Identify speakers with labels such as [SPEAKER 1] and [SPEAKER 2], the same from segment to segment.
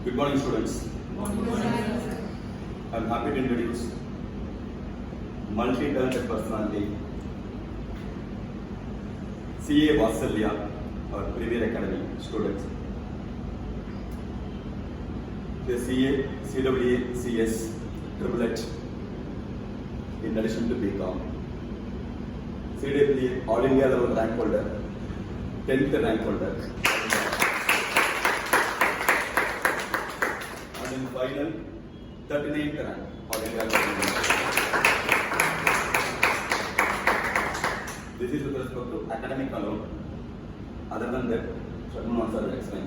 [SPEAKER 1] Good morning, students. I'm happy to introduce multi-talented personality, CA Vatsaltya, our Premier Academy students. The CA, CWA, CS, Triple in addition to BCom. CWA, All India level rank holder, 10th rank holder. And in final, 39th rank, All India level. This is with respect to academic alone. Other than that, Sharma sir will explain.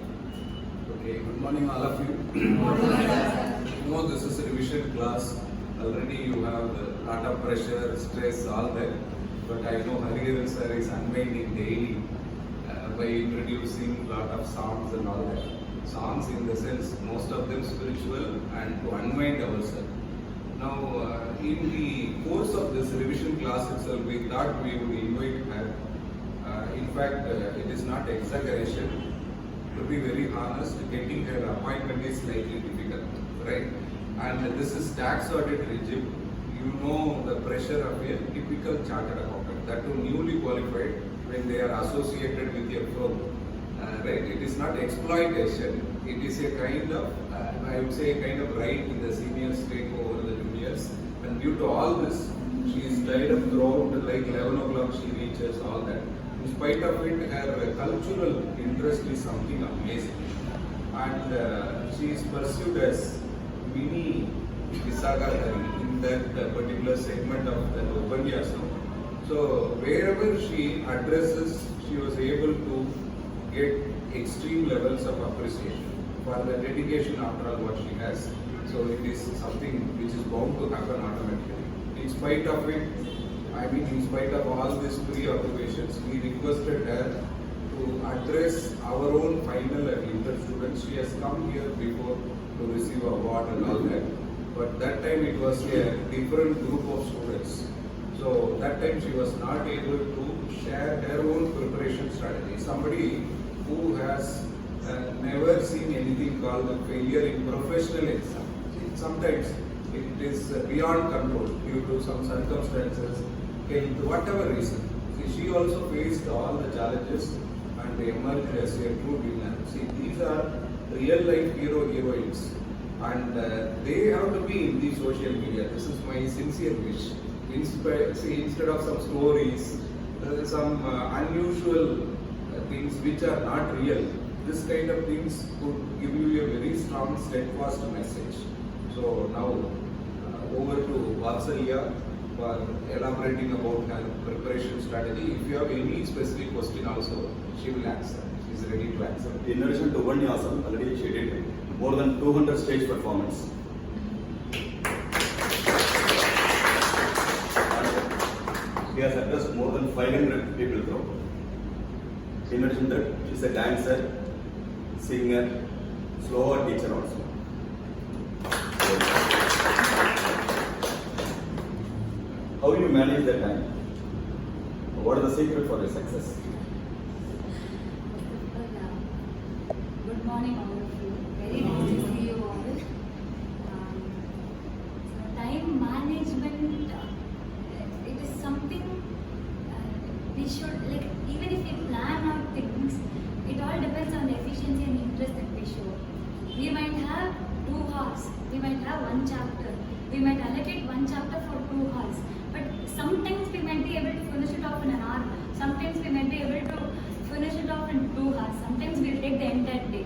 [SPEAKER 2] Okay, good morning all of you. You know this is a revision class. Already you have a lot of pressure, stress, all that. But I know Hariharan sir is unwinding daily by introducing lot of songs and all that. Songs in the sense, most of them spiritual and to unwind ourselves. Now, in the course of this revision class itself, we thought we would invite her. In fact, it is not exaggeration. To be very honest, getting her appointment is slightly difficult, right? And this is tax audit regime. You know the pressure of a typical chartered accountant, that too newly qualified when they are associated with your firm, right? It is not exploitation. It is a kind of, I would say, a kind of right in the seniors take over the juniors. And due to all this, she is tied up throughout, like 11 o'clock she reaches, all that. In spite of it, her cultural interest is something amazing. And she is pursued as mini Visagahari in that particular segment of the Upanyasam. So wherever she addresses, she was able to get extreme levels of appreciation for the dedication after all what she has. So it is something which is bound to happen automatically. In spite of it, in spite of all these preoccupations, we requested her to address our own final and inter students. She has come here before to receive an award and all that. But that time it was a different group of students. So that time she was not able to share her own preparation strategy. Somebody who has never seen anything called a failure in professional exam. Sometimes it is beyond control due to some circumstances, health, whatever reason. She also faced all the challenges and emerged as a true winner. See, these are real life heroines, and they have to be in the social media. This is my sincere wish. Instead of some stories, some unusual things which are not real, this kind of things could give you a very strong, steadfast message. So now over to Vatsaltya for elaborating about her preparation strategy. If you have any specific question also, she will answer. She is ready to answer.
[SPEAKER 1] In addition to Upanyasam, already she did more than 200 stage performance. She has addressed more than 500 people through. In addition to that, she is a dancer, singer, slow art teacher also. How you manage that time? What is the secret for your success?
[SPEAKER 3] Good morning, all of you. Very nice to see you all. Time management, it is something we should, like, even if we plan out things, it all depends on the efficiency and interest that we show. We might have 2 hours, we might have 1 chapter, we might allocate 1 chapter for 2 hours. But sometimes we might be able to finish it off in an hour. Sometimes we might be able to finish it off in 2 hours. Sometimes we'll take the entire day.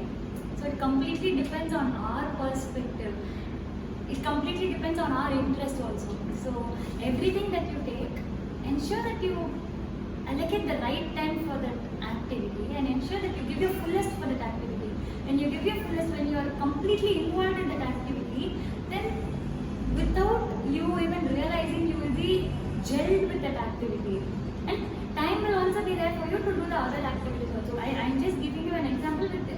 [SPEAKER 3] So it completely depends on our perspective. It completely depends on our interest also. So everything that you take, ensure that you allocate the right time for that activity and ensure that you give your fullest for that activity. When you give your fullest, when you are completely involved in that activity, then without you even realizing, you will be gelled with that activity. And time will also be there for you to do the other activities also. I'm just giving you an example with the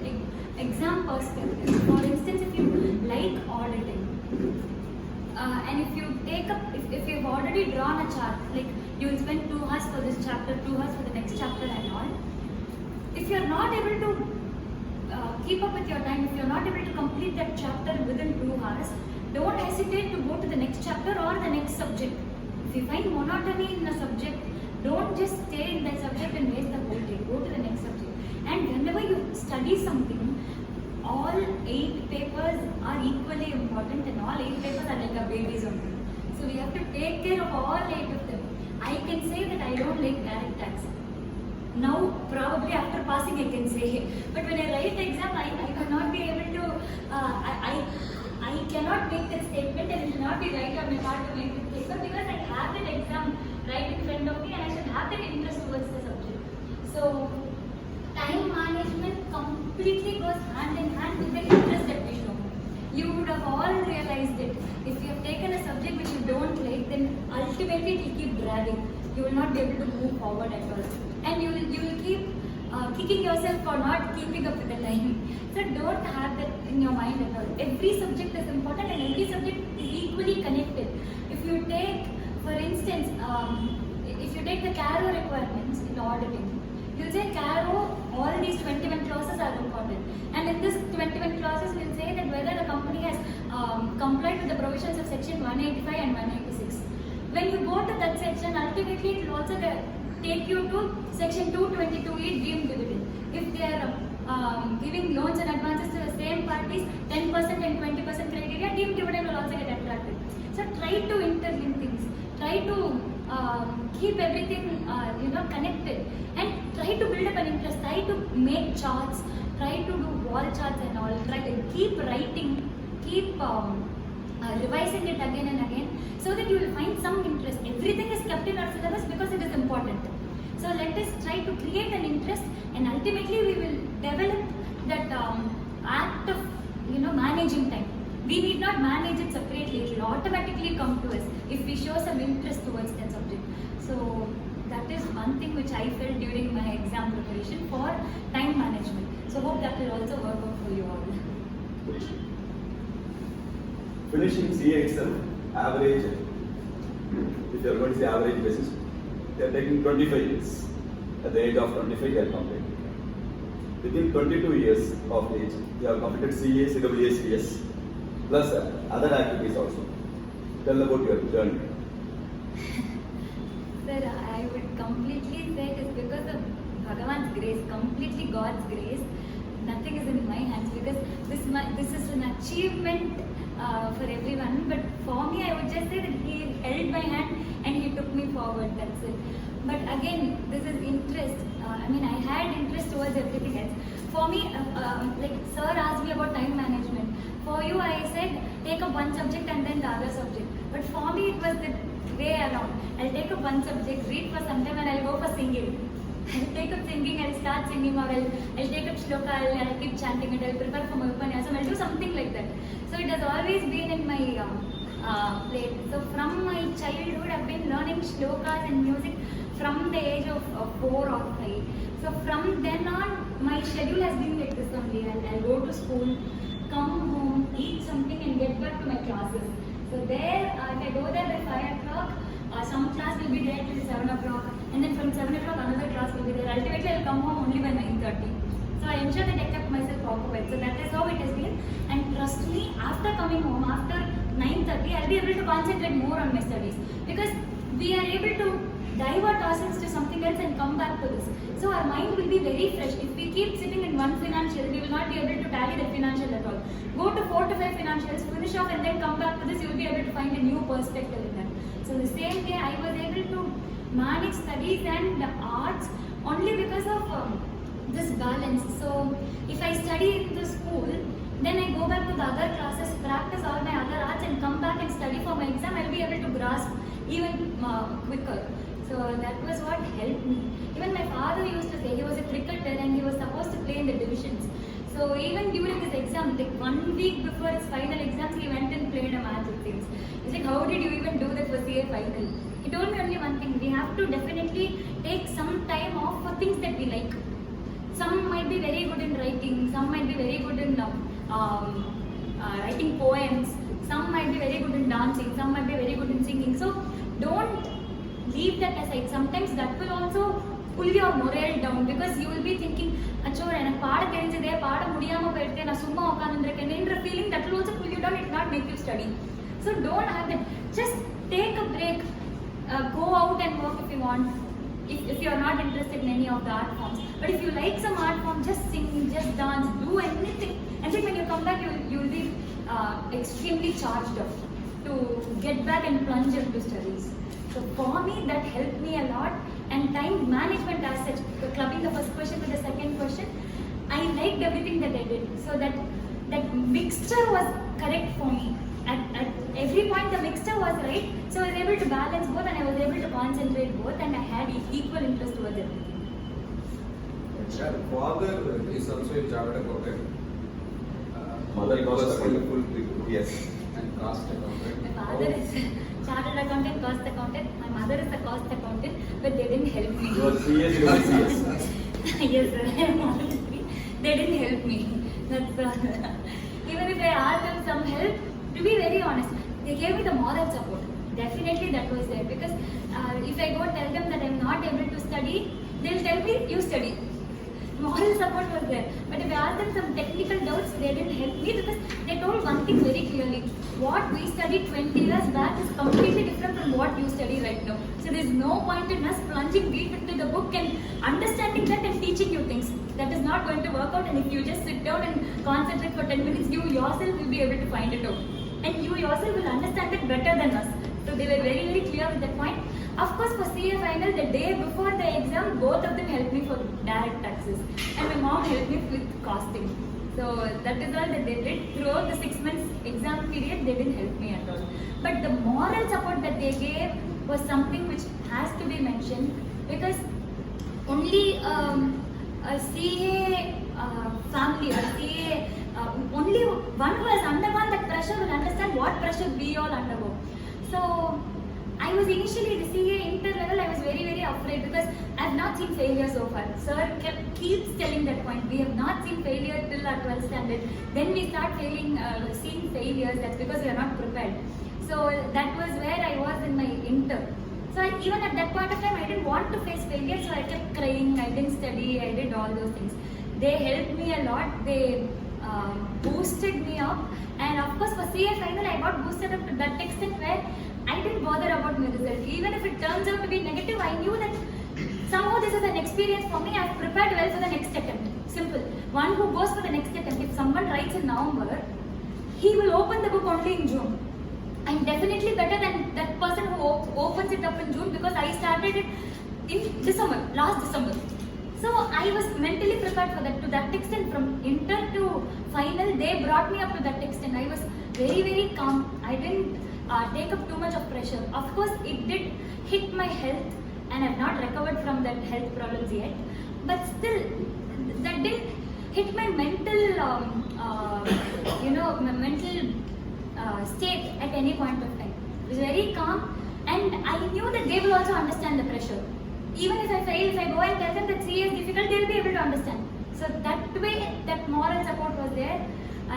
[SPEAKER 3] exam perspective. For instance, if you like auditing, and if you take up, if you've already drawn a chart, like you will spend 2 hours for this chapter, 2 hours for the next chapter and all. If you're not able to keep up with your time. If you're not able to complete that chapter within 2 hours, don't hesitate to go to the next chapter or the next subject. If you find monotony in a subject, don't just stay in that subject and waste the whole day. Go to the next subject. And whenever you study something, all 8 papers are equally important, and all 8 papers are like a baby's only. So we have to take care of all 8 of them. I can say that I don't like direct tax. Now, probably after passing, I can say. But when I write the exam, I cannot be able to. I cannot make that statement, and it will not be right on my part to make it paper because I have that exam right in front of me, and I should have that interest towards the subject. So, time management completely goes hand in hand with the interest that we show. You would have all realized it. If you have taken a subject which you don't like, then ultimately it will keep dragging. You will not be able to move forward at all. And you will keep kicking yourself for not keeping up with the time. So don't have that in your mind at all. Every subject is important and every subject is equally connected. If you take, for instance, if you take the CARO requirements in auditing, you'll say CARO, all these 21 clauses are important. And in this 21 clauses, we'll say that whether the company has complied with the provisions of section 185 and 186. When you go to that section, ultimately it will also take you to section 222E deemed dividend. If they are giving loans and advances to the same parties, 10% and 20% criteria, deemed dividend will also get attracted. So try to interlink things. Try to keep everything connected, and try to build up an interest. Try to make charts. Try to do wall charts and all. Try to keep writing. Keep revising it again and again, so that you will find some interest. Everything is kept in our syllabus because it is important. So let us try to create an interest, and ultimately we will develop that act of managing time. We need not manage it separately. It will automatically come to us if we show some interest towards that subject. So that is one thing which I felt during my exam preparation for time management. So hope that will also work out for you all.
[SPEAKER 1] Finishing CA itself, average, if you are going to say average basis, they are taking 25 years. At the age of 25, they are completed. Within 22 years of age, you have completed CA, CWA, CS, plus other activities also. Tell about your journey.
[SPEAKER 3] Sir, I would completely say it is because of Bhagavan's grace, completely God's grace. Nothing is in my hands because this is an achievement for everyone. But for me, I would just say that He held my hand and He took me forward. That's it. But again, this is interest. I had interest towards everything else. For me, like Sir asked me about time management. For you, I said take up one subject and then the other subject. But for me, it was the way around. I'll take up one subject, read for some time, and I'll go for singing. I'll take up singing, I'll start singing, or I'll take up shloka, I'll keep chanting it, I'll prepare for my upanyasam, I'll do something like that. So it has always been in my plate. So from my childhood, I've been learning shlokas and music from the age of 4 or 5. So from then on, my schedule has been like this only. I'll go to school, come home, eat something, and get back to my classes. So there, if I go there by 5 o'clock, some class will be there till 7 o'clock, and then from 7 o'clock another class will be there. Ultimately, I'll come home only by 9:30. So I ensure that I kept myself occupied. So that is how it has been. And trust me, after coming home, after 9:30, I'll be able to concentrate more on my studies because we are able to divert ourselves to something else and come back to this. So our mind will be very fresh. If we keep sitting in one financial, we will not be able to tally the financial at all. Go to 4 to 5 financials, finish off, and then come back to this. You will be able to find a new perspective in that. So the same way, I was able to manage studies and arts only because of this balance. So if I study in the school, then I go back to the other classes, practice all my other arts, and come back and study for my exam. I'll be able to grasp even quicker. So that was what helped me. Even my father used to say, he was a cricketer and he was supposed to play in the divisions. So even during his exam, like 1 week before his final exams, he went and played a match with teams. He's like, how did you even do that for CA final? He told me only one thing, we have to definitely take some time off for things that we like. Some might be very good in writing, some might be very good in writing poems, some might be very good in dancing, some might be very good in singing. So don't leave that aside. Sometimes that will also pull your morale down because you will be thinking, achcho, எனக்கு பாட தெரிஞ்சதே பாட முடியாம போயிட்டு நான் சும்மா உட்கார்ந்துருக்கேன்ற feeling that will also pull you down. It will not make you study. So don't have that. Just take a break. Go out and work if you want. If you are not interested in any of the art forms, but if you like some art form, just sing, just dance, do anything. And then when you come back, you will be extremely charged up to get back and plunge into studies. So for me, that helped me a lot. And time management as such, clubbing the first question to the second question, I liked everything that I did. So that mixture was correct for me. At every point the mixture was right, so I was able to balance both and I was able to concentrate both, and I had equal interest towards everything.
[SPEAKER 2] Your father is also a chartered accountant.
[SPEAKER 1] Mother
[SPEAKER 2] He
[SPEAKER 1] cost
[SPEAKER 2] was
[SPEAKER 1] accountant.
[SPEAKER 2] full people.
[SPEAKER 1] Yes.
[SPEAKER 2] And cost accountant.
[SPEAKER 3] My father is a chartered accountant, cost accountant. My mother is a cost accountant, but they didn't help me.
[SPEAKER 1] You are CS, you are CS.
[SPEAKER 3] Yes, sir. I am all three. They didn't help me. That's even if I asked them some help, to be very honest, they gave me the moral support. Definitely that was there, because if I go tell them that I'm not able to study, they'll tell me you study. Moral support was there. But if I asked them some technical doubts, they didn't help me, because they told one thing very clearly. What we studied 20 years back is completely different from what you study right now. So there's no point in us plunging deep into the book and understanding that and teaching you things. That is not going to work out, and if you just sit down and concentrate for 10 minutes, you yourself will be able to find it out. And you yourself will understand it better than us. So they were very, very clear with that point. Of course, for CA final, the day before the exam, both of them helped me for direct taxes. And my mom helped me with costing. So that is all that they did. Throughout the 6 months exam period, they didn't help me at all. But the moral support that they gave was something which has to be mentioned, because only a CA family or CA, only one who has undergone that pressure will understand what pressure we all undergo. So I was initially the CA inter level, I was very, very afraid, because I have not seen failure so far. Sir keeps telling that point. We have not seen failure till our 12th standard. Then we start seeing failures. That's because we are not prepared. So that was where I was in my inter. So even at that point of time, I didn't want to face failure, so I kept crying, I didn't study, I did all those things. They helped me a lot, they boosted me up, and of course for CA final, I got boosted up to that extent where I didn't bother about my result. Even if it turns out to be negative, I knew that somehow this is an experience for me, I've prepared well for the next attempt. Simple. One who goes for the next attempt, if someone writes in November, he will open the book only in June. I'm definitely better than that person who opens it up in June, because I started it in December, last December. So I was mentally prepared for that. To that extent, from inter to final, they brought me up to that extent. I was very, very calm. I didn't take up too much of pressure. Of course, it did hit my health, and I've not recovered from that health problems yet. But still, that didn't hit my mental, my mental state at any point of time. It was very calm, and I knew that they will also understand the pressure. Even if I fail, if I go and tell them that CA is difficult, they will be able to understand. So that way, that moral support was there,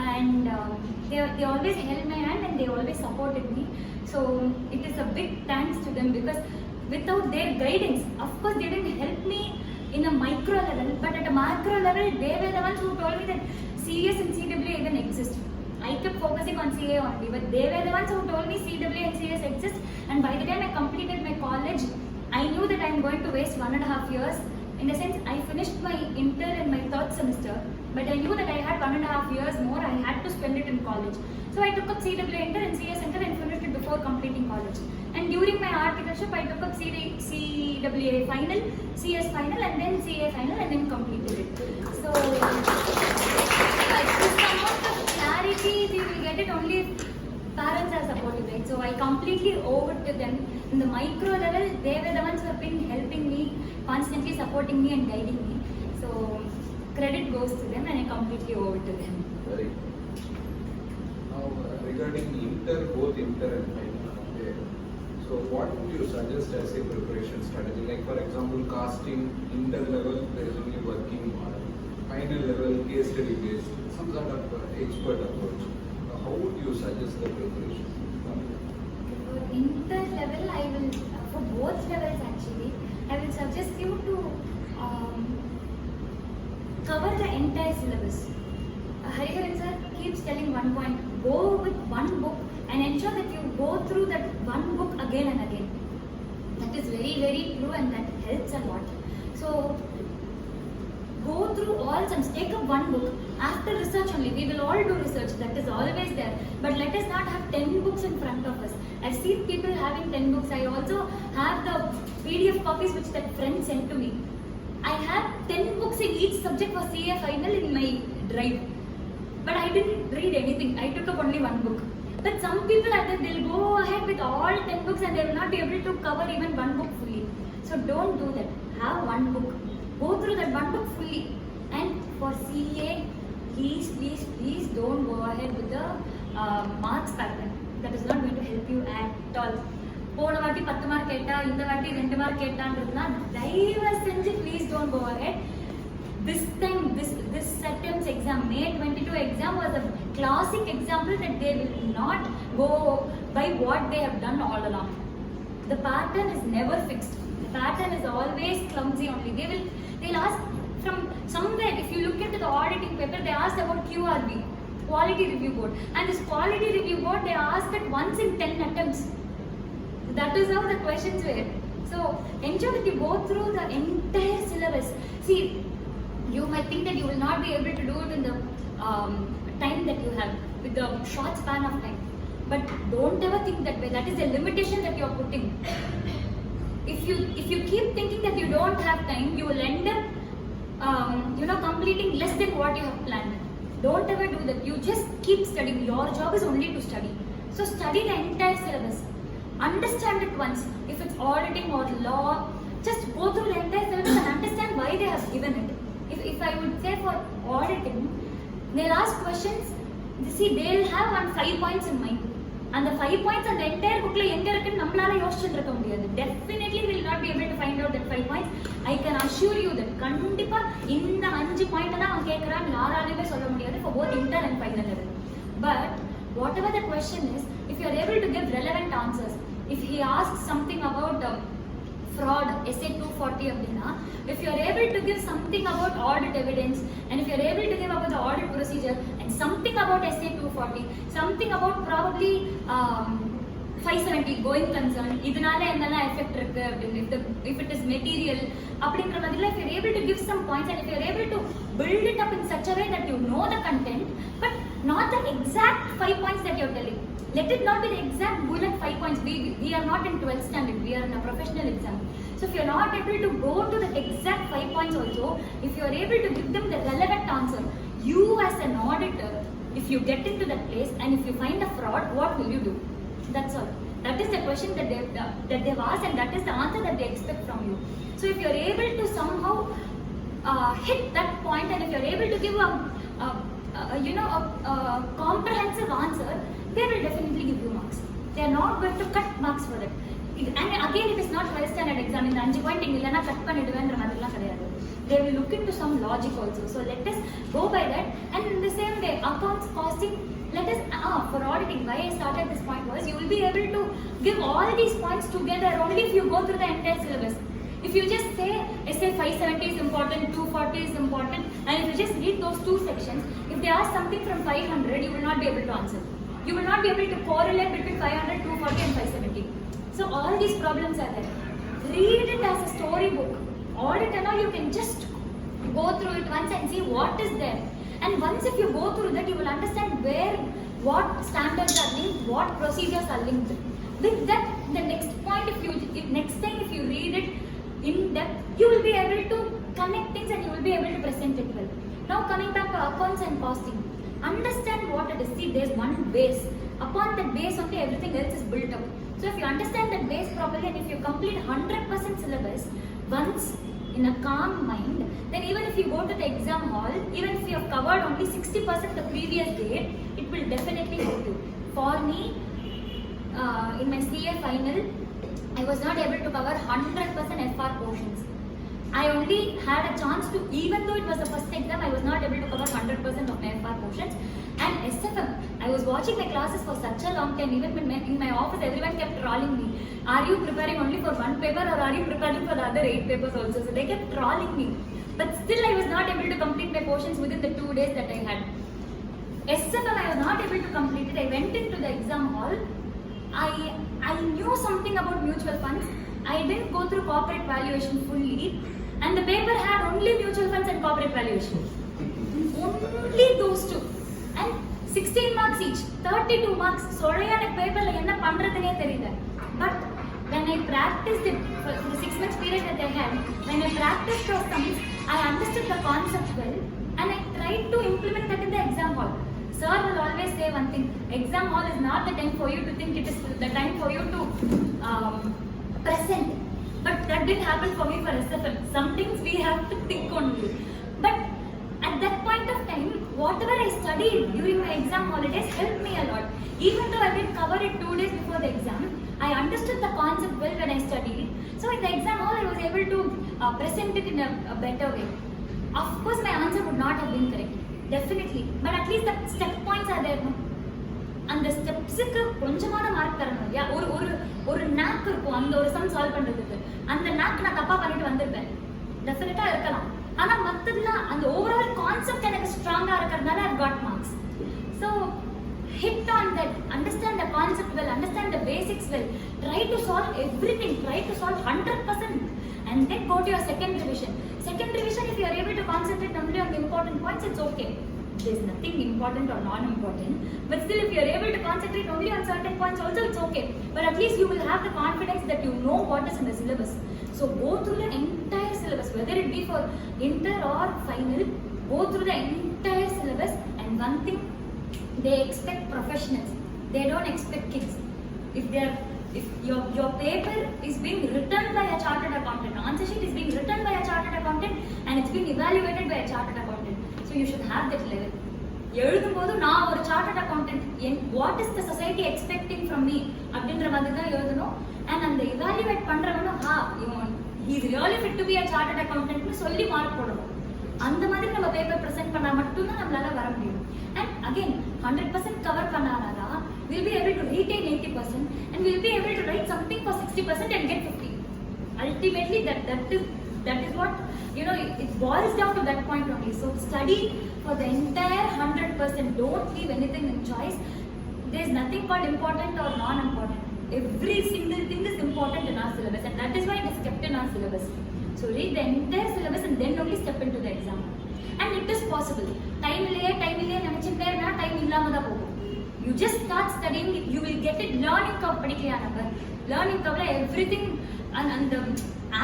[SPEAKER 3] and they always held my hand and they always supported me. So it is a big thanks to them, because without their guidance, of course they didn't help me in a micro level, but at a macro level, they were the ones who told me that CS and CWA even exist. I kept focusing on CA only, but they were the ones who told me CWA and CS exist. And by the time I completed my college, I knew that I'm going to waste 1.5 years. In the sense, I finished my inter in my 3rd semester, but I knew that I had 1.5 years more. I had to spend it in college. So I took up CWA inter and CS inter and finished it before completing college. And during my articleship, I took up CWA final, CS final, and then CA final, and then completed it. So this amount of clarity, we will get it only if parents are supportive, right? So I completely owe it to them. In the micro level, they were the ones who have been helping me, constantly supporting me and guiding me. So credit goes to them, and I completely owe it to them.
[SPEAKER 1] Very.
[SPEAKER 2] Now regarding inter, both inter and final, okay. So what would you suggest as a preparation strategy? Like for example, casting, inter level, there is only working model. Final level, case study based, some sort of expert approach. How would you suggest the preparation?
[SPEAKER 3] For inter level, I will, for both levels actually, I will suggest you to cover the entire syllabus. telling one point. Go with one book and ensure that you go through that one book again and again. That is very, very true and that helps a lot. So, go through all sums, take up one book. After research only, we will all do research, that is always there. But let us not have 10 books in front of us. I've seen people having 10 books. I also have the PDF copies which that friend sent to me. I have 10 books in each subject for CA final in my drive. But I didn't read anything. I took up only one book. But some people they'll go ahead with all 10 books and they will not be able to cover even one book fully. So don't do that. Have one book. Go through that one book fully. And for CA, please don't go ahead with the marks pattern. That is not going to help you at all. போன வாட்டி 10 mark கேட்டா இந்த வாட்டி 2 mark கேட்டான்றதுனா தயவு செஞ்சு please don't go ahead. This time, this September's exam, May 22 exam was a classic example that they will not go by what they have done all along. The pattern is never fixed. The pattern is always clumsy only. They'll ask from somewhere. If you look into the auditing paper, they asked about QRB, Quality Review Board, and this Quality Review Board they asked it once in 10 attempts. That is how the questions were. So ensure that you go through the entire syllabus. See, you might think that you will not be able to do it in the time that you have, with the short span of time. But don't ever think that way. That is a limitation that you are putting. If you keep thinking that you don't have time, you will end up completing less than what you have planned. Don't ever do that. You just keep studying. Your job is only to study. So study the entire syllabus. Understand it once. If it's auditing or law, just go through the entire syllabus and understand why they have given it. If I would say for auditing, they'll ask questions. See, they'll have 5 points in mind. And the 5 points and the entire book definitely will not be able to find out that 5 points. I can assure you that kandipa inda 5 point la avan kekran yaaralume solla mudiyadhu for both inter and final level. But whatever the question is, if you are able to give relevant answers, if he asks something about fraud, essay 240 abdina, if you are able to give something about audit evidence, and if you are able to give about the audit procedure, and something about essay 240, something about probably 570 going concern, idanaala enna effect irukku, if it is material, அப்படிங்கற மாதிரில if you are able to give some points and if you are able to build it up in such a way that you know the content, but not the exact 5 points that you are telling. Let it not be the exact bullet 5 points. We are not in 12th standard. We are in a professional exam. So if you are not able to go to the exact 5 points also, if you are able to give them the relevant answer, you as an auditor, if you get into that place and if you find a fraud, what will you do? That's all. That is the question that they've asked, and that is the answer that they expect from you. So if you are able to somehow hit that point, and if you are able to give a comprehensive answer, they will definitely give you marks. They are not going to cut marks for that. And again, it is not 12th standard exam. In the 5 point illana cut panniduvendra madrilla kadiyadu. They will look into some logic also. So let us go by that. And in the same way, accounts, costing, let us for auditing. Why I started this point was you will be able to give all these points together only if you go through the entire syllabus. If you just say essay 570 is important, 240 is important, and if you just read those two sections, if they ask something from 500, you will not be able to answer. You will not be able to correlate between 500, 240 and 570. So all these problems are there. Read it as a storybook. Audit and all, you can just go through it once and see what is there. And once if you go through that, you will understand what standards are linked, what procedures are linked. With that, the next point, next time if you read it in depth, you will be able to connect things and you will be able to present it well. Now coming back to accounts and costing. Understand what it is. See, there is one base. Upon that base only everything else is built up. So if you understand that base properly and if you complete 100% syllabus once in a calm mind, then even if you go to the exam hall, even if you have covered only 60% the previous day, it will definitely help you. For me, in my CA final, I was not able to cover 100% FR portions. I only had a chance to, even though it was the first exam, I was not able to cover 100% of my FR portions. And SFM, I was watching my classes for such a long time. Even in my office, everyone kept trolling me. Are you preparing only for one paper or are you preparing for the other 8 papers also? So they kept trolling me. But still, I was not able to complete my portions within the 2 days that I had. SFM I was not able to complete it. I went into the exam hall. I knew something about mutual funds. I didn't go through corporate valuation fully, and the paper had only mutual funds and corporate valuation. Only those two. And 16 marks each, 32 marks. Soliyana paper la enna pandradhane theriyala. But when I practiced it for the 6 months period that I had, when I practiced those sums, I understood the concept well, and I tried to implement that in the exam hall. Sir will always say one thing: exam hall is not the time for you to think, it is the time for you to present. But that didn't happen for me for SFM. Some things we have to think only. But at that point of time, whatever I studied during my exam holidays helped me a lot. Even though I didn't cover it 2 days before the exam, I understood the concept well when I studied. So in the exam hall, I was able to present it in a better way. Of course, my answer would not have been correct. Definitely. But at least the step points are there. No? அந்த ஸ்டெப்ஸுக்கு கொஞ்சமான mark தரணும் இல்லையா? ஒரு knock இருக்கும் அந்த ஒரு some solve பண்றதுக்கு. அந்த நாக் நான் தப்பா பண்ணிட்டு வந்திருப்பேன். டெஃபினட்டா இருக்கலாம். ஆனா மத்ததுலாம் அந்த ஓவரால் கான்செப்ட் எனக்கு ஸ்ட்ராங்கா இருக்கிறதுனால I got marks. So hit on that, understand the concept well, understand the basics well, try to solve everything, try to solve 100%, and then go to your second revision. Second revision, if you are able to concentrate only on the important points, it's okay. There's nothing important or non-important, but still if you are able to concentrate only on certain points also, it's okay. But at least you will have the confidence that you know what is in the syllabus. So go through the entire syllabus, whether it be for inter or final, go through the entire syllabus. And one thing, they expect professionals, they don't expect kids. If your paper is being written by a chartered accountant, answer sheet is being written by a chartered accountant, and it's being evaluated by a chartered accountant, so you should have that level. எழுதும்போது நான் ஒரு chartered accountant, what is the society expecting from me அப்படின்ற மாதிரி தான் எழுதணும். and அந்த evaluate பண்றவனும் he is really fit to be a chartered accountant னு சொல்லி மார்க் போடணும். அந்த மாதிரி நம்ம பேப்பர் பிரசன்ட் பண்ணா மட்டும் தான் நம்மளால வர முடியும். and again 100% கவர் பண்ணாதான் we'll be able to retain 80% and we'll be able to write something for 60% and get 50. Ultimately that is what, you know, it boils down to that point only. So study for the entire 100%, don't leave anything in choice. There's nothing called important or non-important. Every single thing is important in our syllabus, and that is why it is kept in our syllabus. So read the entire syllabus and then only step into the exam. And it is possible. Time நினைச்சிட்டே இருந்தா time இல்லாம தான் போகும். You just start studying, you will get it. Learning curve படிக்கலையா நம்ம? Learning curve everything, and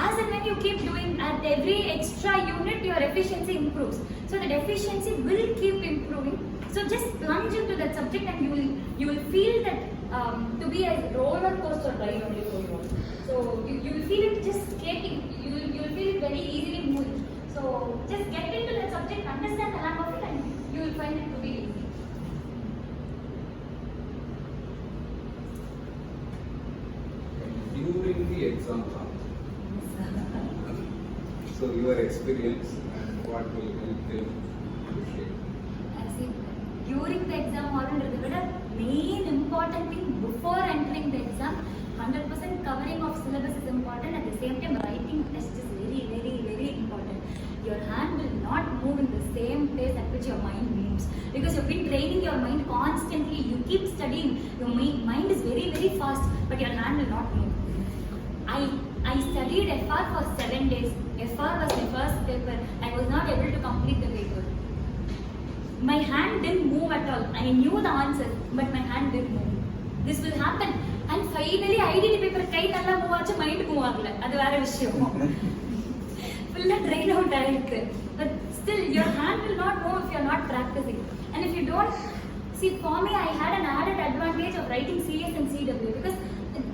[SPEAKER 3] as and when you keep doing at every extra unit, your efficiency improves. So that efficiency will keep improving. So just plunge into that subject, and you will feel that to be a roller coaster ride only for you. So you will feel it just skating. You will feel it very easily moving. So just get into that subject, understand the hang of it, and you will find it to be easy.
[SPEAKER 2] During the exam hall, so your experience and what will help them to share.
[SPEAKER 3] During the exam hall, the main important thing before entering the exam, 100% covering of syllabus is important. At the same time, writing test is very, very, very important. Your hand will not move in the same pace at which your mind moves, because you've been training your mind constantly. You keep studying, your mind is very, very fast, but your hand will not move. I studied FR for 7 days. FR was my first paper. I was not able to complete the paper. My hand didn't move at all. I knew the answer, but my hand didn't move. This will happen. And finally, IDT paper kai nalla move aachu, mind move agala. Adu vera vishayam. Full drain out aayirukku. But still, your hand will not move if you are not practicing. And if you don't, see, for me, I had an added advantage of writing CS and CW, because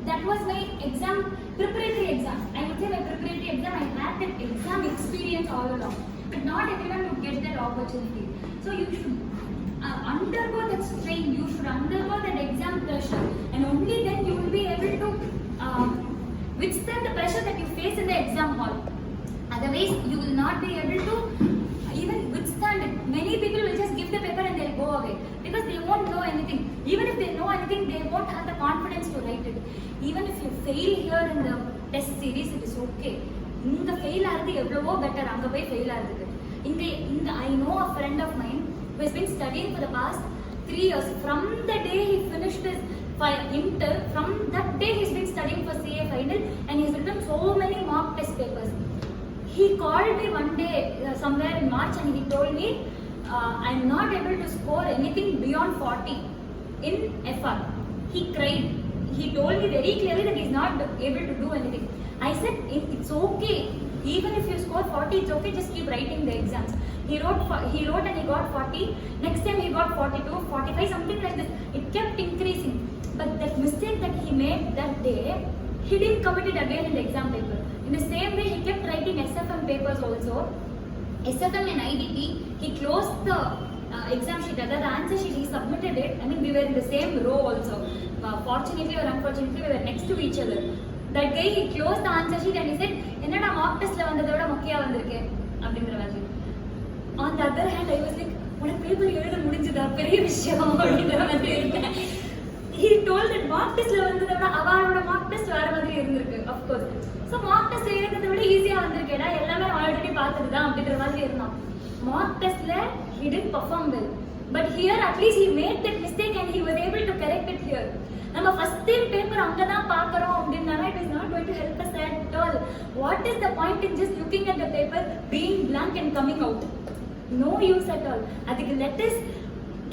[SPEAKER 3] that was my exam, preparatory exam. I would say my preparatory exam, I had that exam experience all along. But not everyone would get that opportunity. So you should undergo that strain, you should undergo that exam pressure, and only then you will be able to withstand the pressure that you face in the exam hall. Otherwise, you will not be able to even withstand it. Many people will just give the paper and they'll go away, because they won't know anything. Even if they know anything, they won't have the confidence to write it. Even if you fail here in the test series, it is okay. இந்த fail ஆகிறது எவ்வளவோ better, அங்கே போய் fail ஆகுது. I know a friend of mine who has been studying for the past 3 years. From the day he finished his inter, from that day he's been studying for CA final and he's written so many mock test papers. He called me one day somewhere in March and he told me, I'm not able to score anything beyond 40 in FR. He cried. He told me very clearly that he's not able to do anything. I said, it's okay. Even if you score 40, it's okay. Just keep writing the exams. He wrote and he got 40. Next time he got 42, 45, something like this. It kept increasing. But that mistake that he made that day, he didn't commit it again in the exam paper. In the same way, he kept writing SFM papers also. SFM and IDT, he closed the exam sheet, the answer sheet, he submitted it. I mean, we were in the same row also. Fortunately or unfortunately, we were next to each other. That guy, he closed the answer sheet and he said, "Enna mock test la vandadhoda mokkiya vandirukke," அப்படிங்கற மாதிரி. On the other hand, I was like, "உன paper எழுத முடிஞ்சதா பெரிய விஷயம்" அப்படிங்கற மாதிரி இருந்தேன். He told that mock test la vandadhoda அவரோட mock test வேற மாதிரி இருந்திருக்கு. Of course. So mock test எழுதுறத விட ஈஸியா வந்திருக்கேடா, எல்லாமே ஆல்ரெடி பார்த்ததுதான் அப்படிங்கற மாதிரி இருந்தான். Mock test la he didn't perform well. But here at least he made that mistake and he was able to correct it here. நம்ம first time paper அங்க தான் பார்க்கறோம் அப்படினா it is not going to help us at all. What is the point in just looking at the paper, being blank and coming out? No use at all. அதுக்கு let us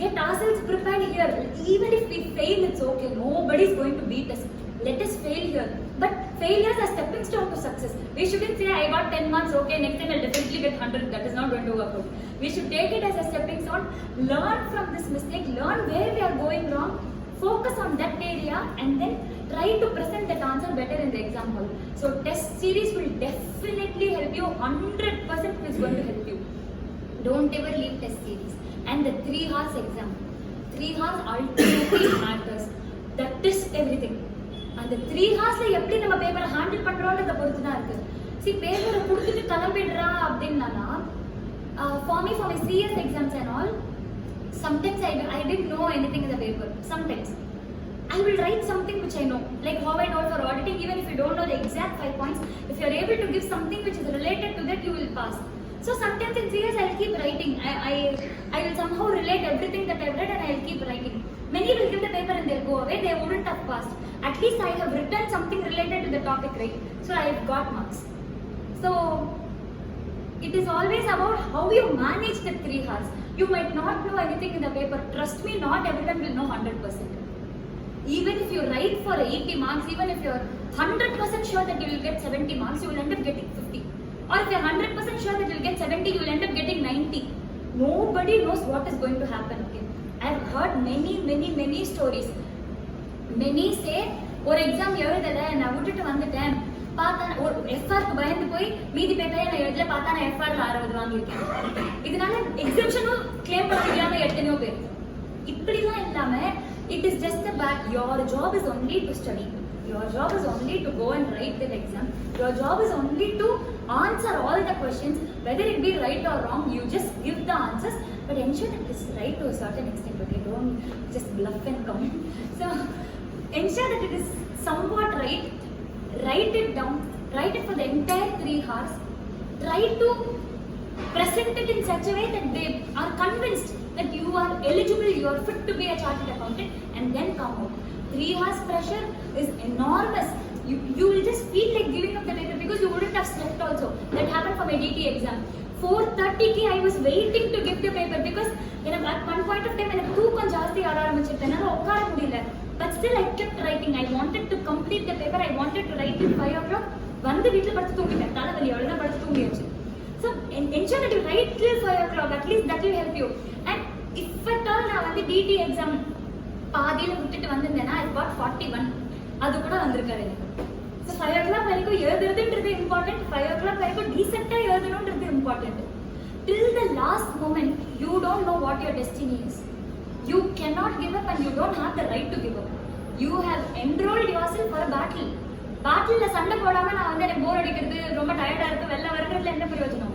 [SPEAKER 3] get ourselves prepared here. Even if we fail, it's okay. Nobody is going to beat us. Let us fail here. But failures are stepping stone to success. We shouldn't say, I got 10 marks, okay, next time I'll definitely get 100. That is not going to work out. We should take it as a stepping stone, learn from this mistake, learn where we are going wrong, focus on that area and then try to present that answer better in the exam hall. So test series will definitely help you, 100% is going to help you. Don't ever leave test series. And the 3 hours exam. 3 hours ultimately matters. That is everything. And the 3 hours la eppadi nama paper handle பண்றோம்ன்றத பொறுத்து தான் இருக்கு. See paper கொடுத்துட்டு கிளம்பிடுறா அப்படினா for me for my CS exams and all, sometimes I didn't know anything in the paper. Sometimes I will write something which I know, like how I told for auditing. Even if you don't know the exact 5 points, if you are able to give something which is related to that, you will pass. So sometimes in CS I'll keep writing. I will somehow relate everything that I've read and I'll keep writing. Many will give the paper and they'll go away. They wouldn't have passed. At least I have written something related to the topic, right? So I've got marks. So it is always about how you manage the 3 hours. You might not know anything in the paper. Trust me, not everyone will know 100%. Even if you write for 80 marks, even if you're 100% sure that you will get 70 marks, you will end up getting 50. Or if you're 100% sure that you'll get 70, you will end up getting 90. Nobody knows what is going to happen. Okay? I've heard many stories. Many say, ஒரு exam எழுதல நான் விட்டுட்டு வந்துட்டேன், பார்த்தா ஒரு எஃப்ஆர்க்கு பயந்து போய் மீதி பேப்பரே நான் எழுதல, பார்த்தா நான் எஃப்ஆர்ல 60 வாங்கியிருக்கேன். இதனால எக்ஸாம்ஷனும் கிளைம் பண்ண முடியாம எத்தனையோ பேர். இப்படிலாம் இல்லாம it is just a bad. Your job is only to study. Your job is only to go and write that exam. Your job is only to answer all the questions, whether it be right or wrong. You just give the answers, but ensure that it is right to a certain extent. Okay, don't just bluff and come. So ensure that it is somewhat right. Write it down. Write it for the entire 3 hours. Try to present it in such a way that they are convinced that you are eligible, you are fit to be a chartered accountant, and then come out. 3 hours pressure is enormous. You will just feel like giving up the paper because you wouldn't have slept also. That happened for my DT exam. 4:30 I was waiting to give the paper because at one point of time எனக்கு தூக்கம் ஜாஸ்தி ஆட ஆரம்பிச்சிட்டு என்னால உட்கார முடியல. But still I kept writing. I wanted to complete the paper. I wanted to write till 5 o'clock. வந்து வீட்டுல படுத்து தூங்கிட்டேன். தலைவலி அவ்வளவுதான் படுத்து தூங்கியாச்சு. So ensure that you write till 5 o'clock. At least that will help you. And if at all நான் வந்து DT exam பாதியில விட்டுட்டு வந்திருந்தேன்னா I got 41. அது கூட வந்திருக்காரு எனக்கு. So 5 o'clock வரைக்கும் எழுதுறதுன்றது important. 5 o'clock வரைக்கும் டீசெண்டா எழுதணும்ன்றது important. Till the last moment, you don't know what your destiny is. You cannot give up and you don't have the right to give up. You have enrolled yourself for a battle. Battleல சண்டை போடாம நான் வந்து எனக்கு போர் அடிக்கிறது, ரொம்ப டயர்டா இருக்கு, வெள்ள வரதுல என்ன பிரயோஜனம்?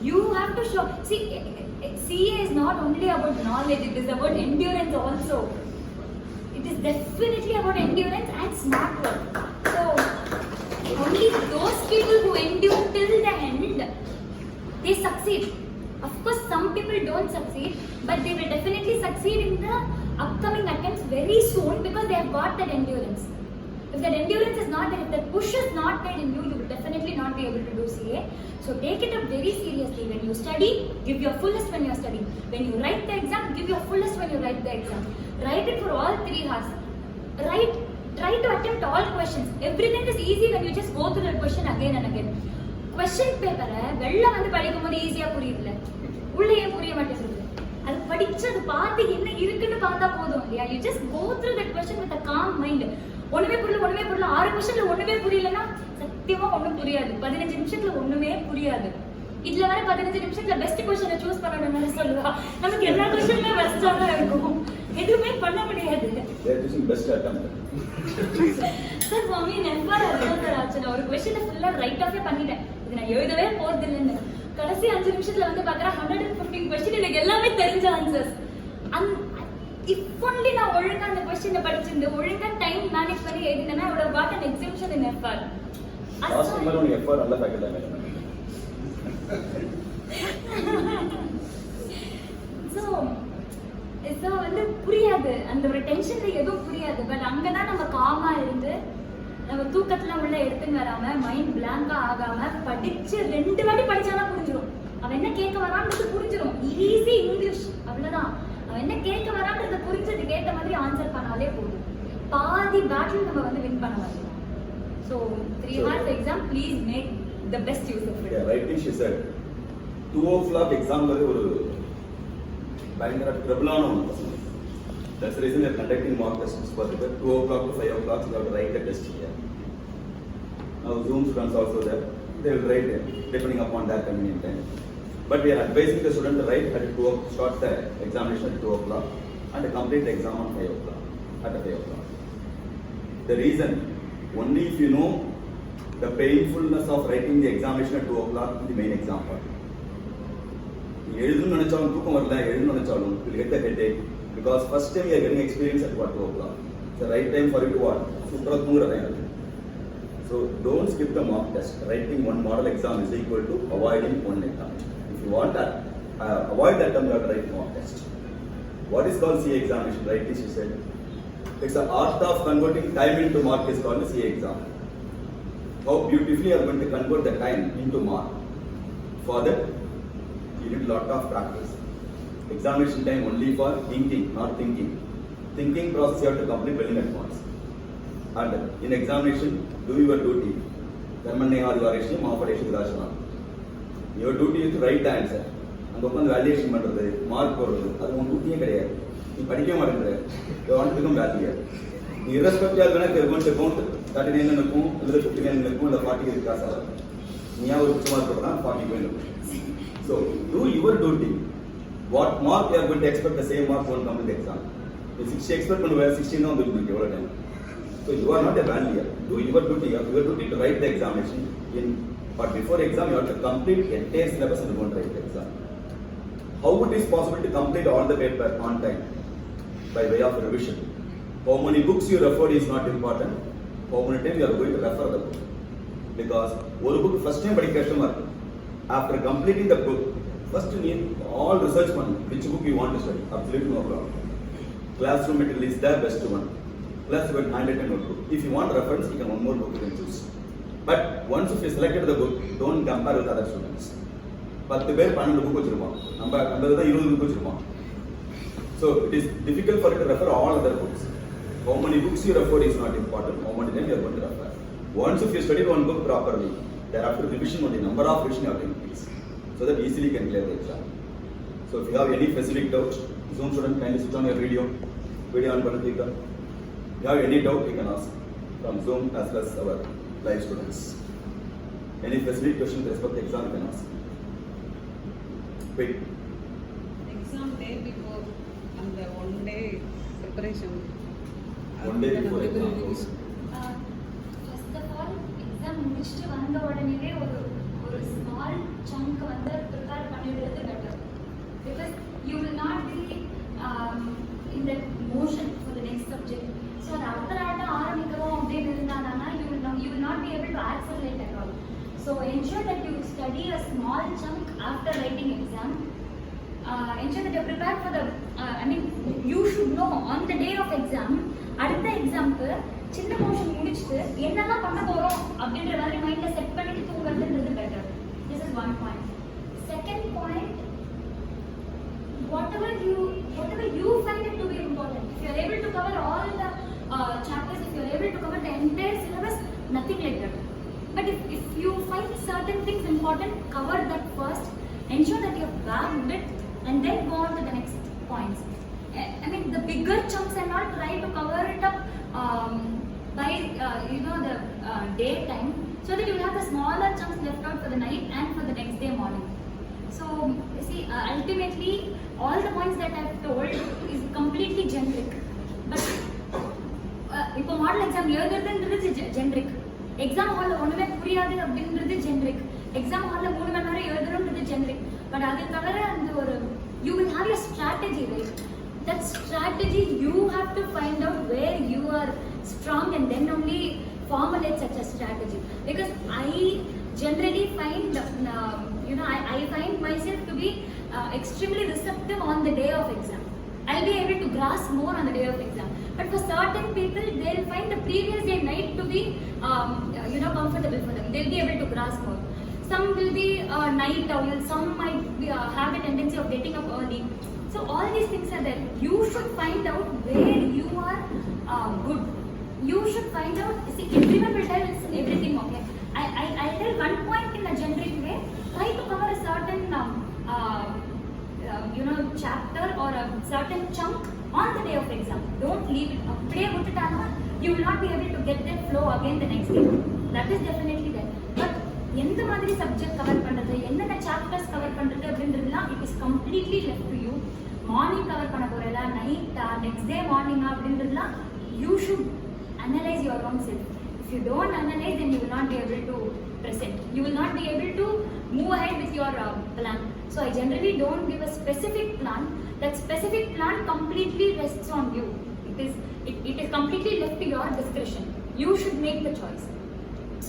[SPEAKER 3] You have to show. See, CA is not only about knowledge, it is about endurance also. It is definitely about endurance and smart work. So, only those people who endure till the end, they succeed. Of course, some people don't succeed, but they will definitely succeed. succeed in the upcoming attempts very soon because they have got that endurance. If that endurance is not there, if that push is not there in you, you will definitely not be able to do CA. So take it up very seriously. When you study, give your fullest when you are studying. When you write the exam, give your fullest when you write the exam. Write it for all 3 hours. Try to attempt all questions. Everything is easy when you just go through the question again and again. Question paper வெள்ள வந்து படிக்கும்போது ஈஸியா புரியுதுல, உள்ள ஏன் புரிய மாட்டேங்குது? அது படிச்சது பார்த்து என்ன இருக்குன்னு பார்த்தா போதும் இல்லையா? You just go through that question with a calm mind. ஒண்ணுமே புரியல 6 क्वेश्चनல ஒண்ணுமே புரியலனா சத்தியமா ஒண்ணும் புரியாது. 15 நிமிஷத்துல ஒண்ணுமே புரியாது. இதுல வர 15 நிமிஷத்துல பெஸ்ட் क्वेश्चனை चूஸ் பண்ணணும்னு சொல்லுவா. நமக்கு எல்லா क्वेश्चनமே பெஸ்டா தான் இருக்கும். எதுவுமே பண்ண முடியாது.
[SPEAKER 1] They are choosing best attempt.
[SPEAKER 3] Sir mummy number அதான் சார் ஆச்சு. நான் ஒரு क्वेश्चனை ஃபுல்லா ரைட் ஆஃபே பண்ணிட்டேன். இது நான் எழுதவே போறது இல்லன்னு. கடைசி 5 நிமிஷத்துல வந்து பார்க்கறேன் 115 क्वेश्चन எனக்கு எல்லாமே தெரிஞ்ச ஆன்சர்ஸ். If only நான் ஒழுங்கா அந்த क्वेश्चனை படிச்சிருந்து ஒழுங்கா டைம் மேனேஜ் பண்ணி எழுதினேன்னா I would have got an exemption in FR.
[SPEAKER 1] Last time ஒரு FR நல்ல பேக்கெட் தான் மேடம். So வந்து புரியாது, அந்த ஒரு டென்ஷன்ல எதுவும் புரியாது. பட் அங்கதான் நம்ம காமா இருந்து நம்ம தூக்கத்துல உள்ள எடுத்துன்னு வராம மைண்ட் பிளாங்கா ஆகாம படிச்சு 2 வாட்டி படிச்சாலும் புரிஞ்சிடும். அவன் என்ன கேட்க வரான்றது புரிஞ்சிடும். ஈஸி இங்கிலீஷ் அவ்வளவுதான். அவன் என்ன கேட்க வரான்றது புரிஞ்சதுக்கு ஏற்ற மாதிரி ஆன்சர் பண்ணாலே போதும். பாதி பேட்டில் நம்ம வந்து வின் பண்ண முடியும். So 3 hours exam, please make the best use of it. Yeah, rightly she said. 2 o'clock exam ஒரு பயங்கர ட்ரபிளான ஒன்று. That's the reason we are conducting mock tests for the 2 o'clock to 5 o'clock you have to write the test here. Now Zoom students also there. They will write it depending upon their convenient time. But we are advising the student to write at 2 o'clock, start the examination at 2 o'clock and complete the exam on 5 o'clock, at 5 o'clock. The reason, only if you know the painfulness of writing the examination at 2 o'clock in the main exam part. எழுதணும்னு நினைச்சாலும் தூக்கம் வரல, எழுதணும்னு நினைச்சாலும் you will get the headache because first time you are getting experience at 2 o'clock. It's the right time for you to what? Super தூங்குற time. So don't skip the mock test. Writing one model exam is equal to avoiding one exam. If you want that, avoid that term, you have to write mock test. What is called CA examination? Rightly she said. It's the art of converting time into mark is called the CA exam. How beautifully you are going to convert the time into mark. For that, you need a lot of practice. Examination time only for thinking, not thinking. Thinking process you have to complete well in advance. And in examination, do your duty. Dharmannehaadivareshni maapadeshni vidashana. Your duty is to write the answer. அங்க உட்காந்து valuation பண்றது, mark போடுறது, அது உன் டியூட்டியே கிடையாது. நீ படிக்க மாட்டேங்கிற, you want to become valuer. நீ irrespective ஆக வேணா going to count 39 இருக்கும், இல்ல 59 இருக்கும், இல்ல 40 இருக்கா சார். நீயா ஒரு பிச்சை மார்க் போடுறா 40 போயிடும். So do your duty. What mark you are going to expect the same mark won't come in the exam. You 60 expect பண்ணுவ 16 தான் வந்துருக்கு எவ்வளவு time. So you are not a valuer. Do your duty. You have your duty to write the examination. But before exam, you have to complete entire syllabus and go and write the exam. How it is possible to complete all the paper on time? By way of revision. How many books you referred is not important. How many times you are going to refer the book? Because one book first time படிக்க கஷ்டமா இருக்கு. After completing the book, first you need all research on which book you want to study. Absolutely no problem. Classroom material is the best one. Plus you will handwritten notebook. If you want reference, you can one more book you can choose. But once if you selected the book, don't compare with other students. 10 பேர் 12 book வச்சிருப்பான். நம்ம கண்டது தான் 20 book வச்சிருப்பான். So it is difficult for you to refer all other books. How many books you refer is not important. How many times you are going to refer. Once if you studied one book properly, thereafter revision only number of revision you have to increase, so that easily you can clear the exam. So if you have any specific doubt, Zoom student kindly switch on your video on Panathika. If you have any doubt, you can ask from Zoom as well as our live students. Any specific question with respect to exam, you can ask. Wait.
[SPEAKER 4] Exam day before and the 1 day preparation.
[SPEAKER 1] 1 day before exam.
[SPEAKER 3] First of all, exam முடிச்சிட்டு வந்த உடனே ஒரு small chunk வந்து prepare பண்ணிடுறது better. Because you will not be in that motion for the next subject. So after ஆரம்பிக்கவும் அப்படின்னு இருந்தாங்கன்னா you will not be able to accelerate at all. So ensure that you study a small chunk after writing exam. Ensure that you are prepared for the know on the day of exam, அடுத்த எக்ஸாம்க்கு சின்ன portion முடிச்சிட்டு என்னெல்லாம் பண்ண போறோம் அப்படின்ற மாதிரி மைண்ட்ல செட் பண்ணிட்டு தூங்குறதுன்றது better. This is one point. Second point, whatever you find it to be important, if you are able to cover all the chapters, if you are able to cover the entire syllabus, nothing like that. But if you find certain things important, cover that first, ensure that you have bagged it, and then go on to the next points. I mean, the bigger chunks and all, try to cover it up by the daytime, so that you will have the smaller chunks left out for the night and for the next day morning. So you see, ultimately all the points that I have told is completely generic. But இப்போ model exam எழுதுறதுன்றது generic, exam ஹாலில் ஒன்றுமே புரியாது அப்படின்றது generic, exam ஹாலில் 3 மணி நேரம் எழுதணுன்றது generic. But அது தவிர அந்த ஒரு you will have your strategy, right? That strategy you have to find out where you are strong and then only formulate such a strategy. Because I generally find I find myself to be extremely receptive on the day of exam. I'll be able to grasp more on the day of exam. But for certain people, they'll find the previous day night to be comfortable for them. They'll be able to grasp more. Some will be night owls, some might have a tendency of getting up early. So all these things are there. You should find out where you are good. You should find out, see, everyone will tell everything, okay? I'll tell one point in a generic way. Try to cover a certain chapter or a certain chunk on the day of exam. Don't leave it up. You will not be able to get that flow again the next day. That is definitely there. But எந்த மாதிரி subject cover பண்றது, என்னென்ன chapters cover பண்றது அப்படின்றதுலாம் it is completely left to you. Morning cover பண்ண போறதா, நைட்டா, next day மார்னிங்கா அப்படின்றதுலாம் you should analyse your own self. If you don't analyze, then you will not be able to present. You will not be able to move ahead with your plan. So I generally don't give a specific plan. That specific plan completely rests on you. It is completely left to your discretion. You should make the choice.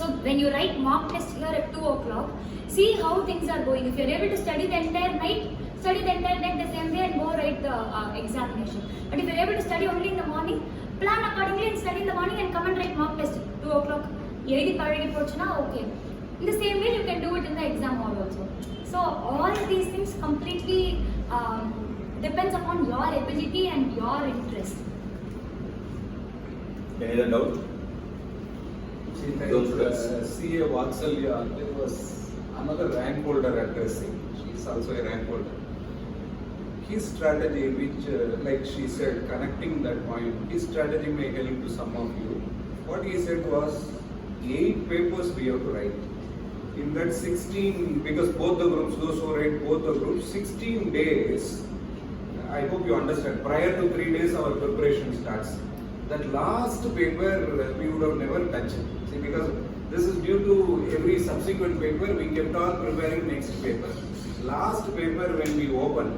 [SPEAKER 3] So when you write mock test here at 2 o'clock, see how things are going. If you are able to study the entire night, study the entire night the same way and go write the examination. But if you are able to study only in the morning, plan accordingly and study in the morning and come and write mock test 2 o'clock. எழுதி பழகி போச்சுன்னா okay. In the same way you can do it in the exam hall also. So all these things completely depends upon your ability and your interest.
[SPEAKER 1] Any other doubt?
[SPEAKER 2] See, CA Vatsaltya, there was another rank holder addressing. She is also a rank holder. His strategy, which, like she said, connecting that point, his strategy may help to some of you. What he said was, 8 papers we have to write. In that 16, because both the groups, those who write both the groups, 16 days, I hope you understand, prior to 3 days our preparation starts. That last paper we would have never touched. See, because this is due to every subsequent paper, we kept on preparing next paper. Last paper when we opened,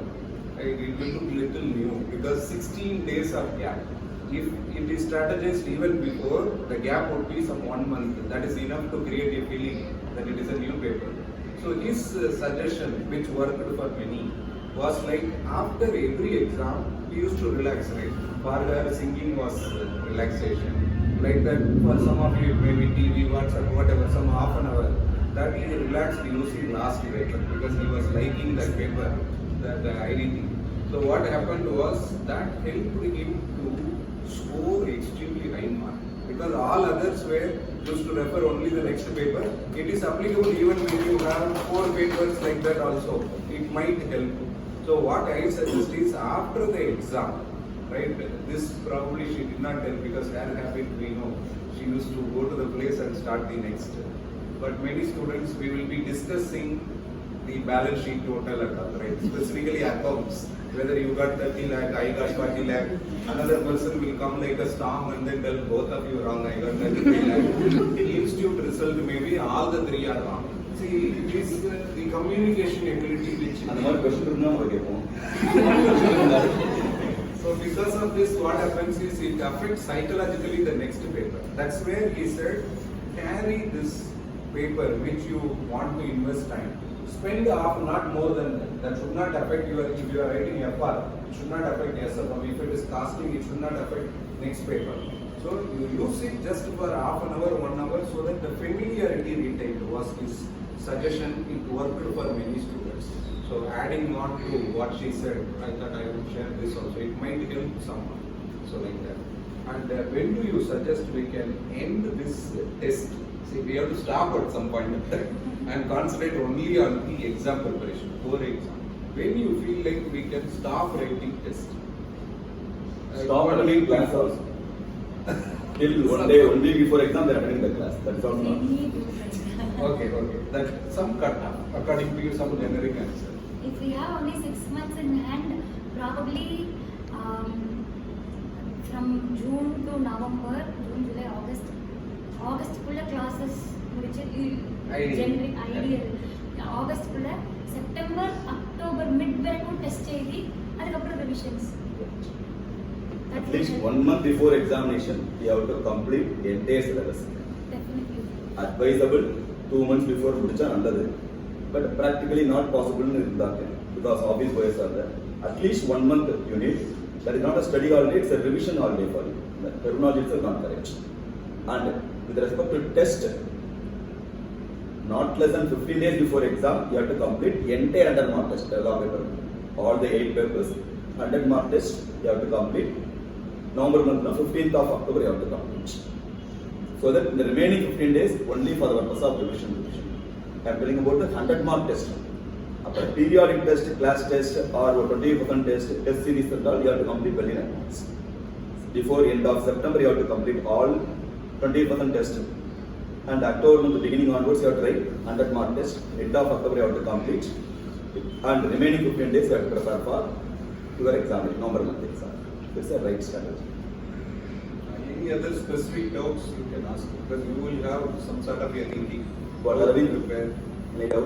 [SPEAKER 2] it will look little new because 16 days of gap. If it is strategized even before, the gap would be some 1 month. That is enough to create a feeling that it is a new paper. So his suggestion, which worked for many, was like after every exam, we used to relax, right? For her, singing was relaxation. Like that, for some of you, maybe TV, WhatsApp, whatever, some half an hour. That he relaxed using last paper because he was liking that paper, that IDT. So what happened was that helped him to score extremely high mark. Because all others were used to refer only the next paper. It is applicable even when you have 4 papers like that also. It might help. So what I suggest is after the exam, right? This probably she did not tell because her habit we know. She used to go to the place and start the next. But many students, we will be discussing the balance sheet total and all, right? Specifically accounts. Whether you got 30 lakh, I got 40 lakh. Another person will come like a storm and then tell both of you wrong. I got 33 lakh. The institute result maybe all the 3 are wrong. See, it is the communication ability which.
[SPEAKER 1] Another question is
[SPEAKER 2] So because of this, what happens is it affects psychologically the next paper. That's where he said, carry this paper which you want to invest time. Spend half, not more than that. That should not affect your, if you are writing FR, It should not affect SFM. If it is casting, it should not affect next paper. So you use it just for half an hour, 1 hour, so that the familiarity retained was his suggestion. It worked for many students. So adding on to what she said, I thought I would share this also. It might help someone. So like that. And when do you suggest we can end this test? See, we have to stop at some point of time and concentrate only on the exam preparation, core exam. When you feel like we can stop writing test?
[SPEAKER 1] Stop attending class also. Till one day, 1 week before exam, they are attending the class. That is all not.
[SPEAKER 2] Okay. That some cut off, according to you, some generic answer.
[SPEAKER 3] If we have only 6 months in hand, probably from June to November, June, July, August full classes
[SPEAKER 2] Ideal.
[SPEAKER 3] August full September, October mid varaku test cheyidi adukapra revisions.
[SPEAKER 1] At least 1 month before examination, you have to complete entire syllabus.
[SPEAKER 3] Definitely.
[SPEAKER 1] Advisable 2 months before mudicha nalladhu, but practically not possible in Irundhakke because office boys are there. At least 1 month you need. That is not a study holiday; it's a revision holiday for you. The terminology is not correct. And with respect to test, not less than 15 days before exam, you have to complete entire 100 mark test. All the 8 papers, 100 mark test, you have to complete. November month, 15th of October, you have to complete. So that in the remaining 15 days, only for the purpose of revision. I am telling about the 100 mark test. After periodic test, class test, or 20% test series and all, you have to complete well in advance. Before end of September, you have to complete all 20% test. And October month beginning onwards, you have to write 100 mark test. End of October, you have to complete. And the remaining 15 days, you have to prepare for your exam, November month exam. It's a right strategy.
[SPEAKER 2] Any other specific doubts you can ask, because you will have some sort of a thinking.
[SPEAKER 1] What are we
[SPEAKER 2] prepare?
[SPEAKER 1] Any doubt?